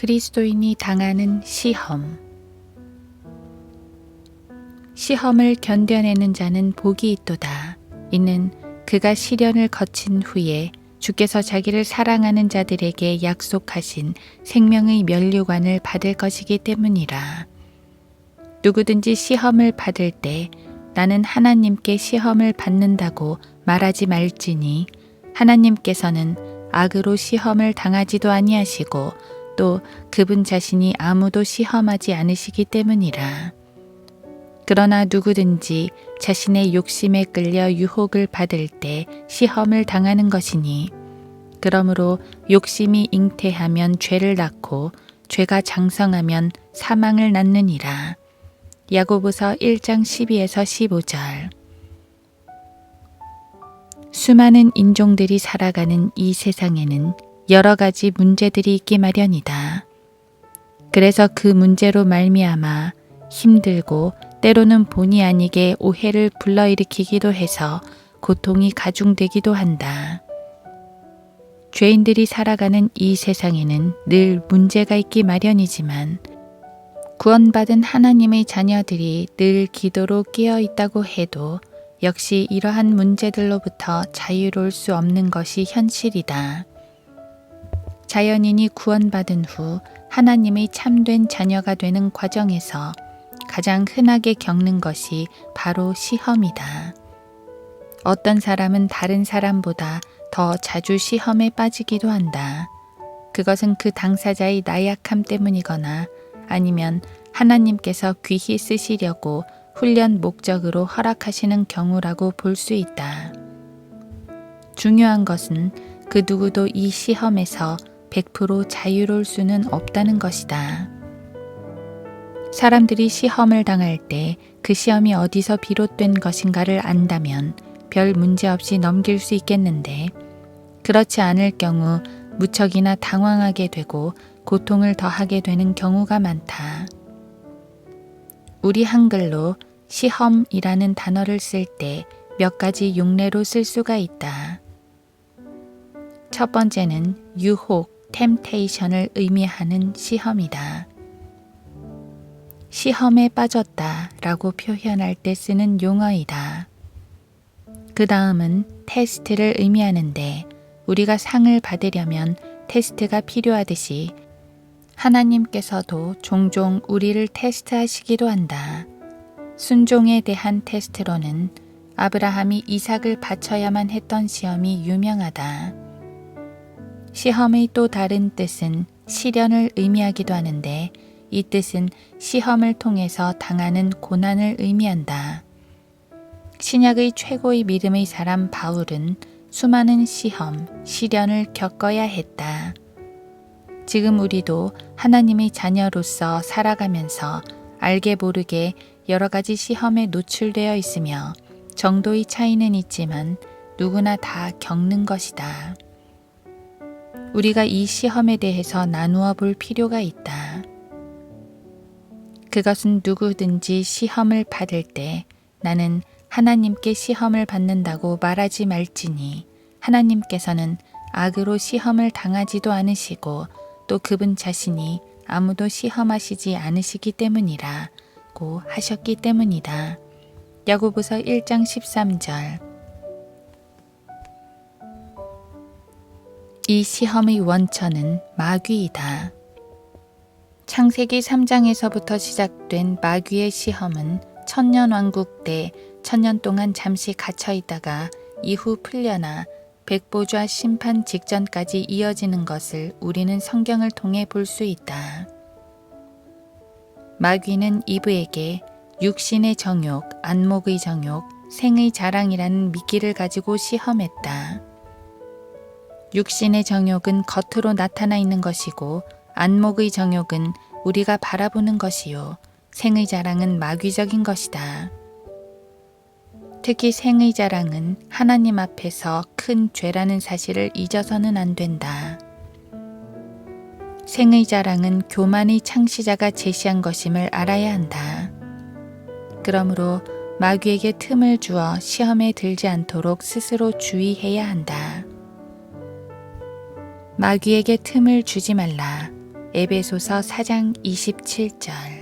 그리스도인이 당하는 시험. 시험을 견뎌내는 자는 복이 있도다. 이는 그가 시련을 거친 후에 주께서 자기를 사랑하는 자들에게 약속하신 생명의 면류관을 받을 것이기 때문이라. 누구든지 시험을 받을 때 나는 하나님께 시험을 받는다고 말하지 말지니 하나님께서는 악으로 시험을 당하지도 아니하시고 또 그분 자신이 아무도 시험하지 않으시기 때문이라. 그러나 누구든지 자신의 욕심에 끌려 유혹을 받을 때 시험을 당하는 것이니 그러므로 욕심이 잉태하면 죄를 낳고 죄가 장성하면 사망을 낳느니라. 야고보서 1장 12에서 15절. 수많은 인종들이 살아가는 이 세상에는 여러 가지 문제들이 있기 마련이다. 그래서 그 문제로 말미암아 힘들고 때로는 본의 아니게 오해를 불러일으키기도 해서 고통이 가중되기도 한다. 죄인들이 살아가는 이 세상에는 늘 문제가 있기 마련이지만 구원받은 하나님의 자녀들이 늘 기도로 깨어 있다고 해도 역시 이러한 문제들로부터 자유로울 수 없는 것이 현실이다. 자연인이 구원받은 후 하나님의 참된 자녀가 되는 과정에서 가장 흔하게 겪는 것이 바로 시험이다. 어떤 사람은 다른 사람보다 더 자주 시험에 빠지기도 한다. 그것은 그 당사자의 나약함 때문이거나 아니면 하나님께서 귀히 쓰시려고 훈련 목적으로 허락하시는 경우라고 볼 수 있다. 중요한 것은 그 누구도 이 시험에서 100% 자유로울 수는 없다는 것이다. 사람들이 시험을 당할 때 그 시험이 어디서 비롯된 것인가를 안다면 별 문제 없이 넘길 수 있겠는데 그렇지 않을 경우 무척이나 당황하게 되고 고통을 더하게 되는 경우가 많다. 우리 한글로 시험이라는 단어를 쓸 때 몇 가지 용례로 쓸 수가 있다. 첫 번째는 유혹, 템테이션을 의미하는 시험이다. 시험에 빠졌다 라고 표현할 때 쓰는 용어이다. 그 다음은 테스트를 의미하는데 우리가 상을 받으려면 테스트가 필요하듯이 하나님께서도 종종 우리를 테스트하시기도 한다. 순종에 대한 테스트로는 아브라함이 이삭을 바쳐야만 했던 시험이 유명하다. 시험의 또 다른 뜻은 시련을 의미하기도 하는데 이 뜻은 시험을 통해서 당하는 고난을 의미한다. 신약의 최고의 믿음의 사람 바울은 수많은 시험, 시련을 겪어야 했다. 지금 우리도 하나님의 자녀로서 살아가면서 알게 모르게 여러 가지 시험에 노출되어 있으며 정도의 차이는 있지만 누구나 다 겪는 것이다. 우리가 이 시험에 대해서 나누어 볼 필요가 있다. 그것은 누구든지 시험을 받을 때 나는 하나님께 시험을 받는다고 말하지 말지니 하나님께서는 악으로 시험을 당하지도 않으시고 또 그분 자신이 아무도 시험하시지 않으시기 때문이라고 하셨기 때문이다. 야고보서 1장 13절. 이 시험의 원천은 마귀이다. 창세기 3장에서부터 시작된 마귀의 시험은 천년왕국 때 천년 동안 잠시 갇혀 있다가 이후 풀려나 백보좌 심판 직전까지 이어지는 것을 우리는 성경을 통해 볼 수 있다. 마귀는 이브에게 육신의 정욕, 안목의 정욕, 생의 자랑이라는 미끼를 가지고 시험했다. 육신의 정욕은 겉으로 나타나 있는 것이고 안목의 정욕은 우리가 바라보는 것이요 생의 자랑은 마귀적인 것이다. 특히 생의 자랑은 하나님 앞에서 큰 죄라는 사실을 잊어서는 안 된다. 생의 자랑은 교만의 창시자가 제시한 것임을 알아야 한다. 그러므로 마귀에게 틈을 주어 시험에 들지 않도록 스스로 주의해야 한다. 마귀에게 틈을 주지 말라. 에베소서 4장 27절.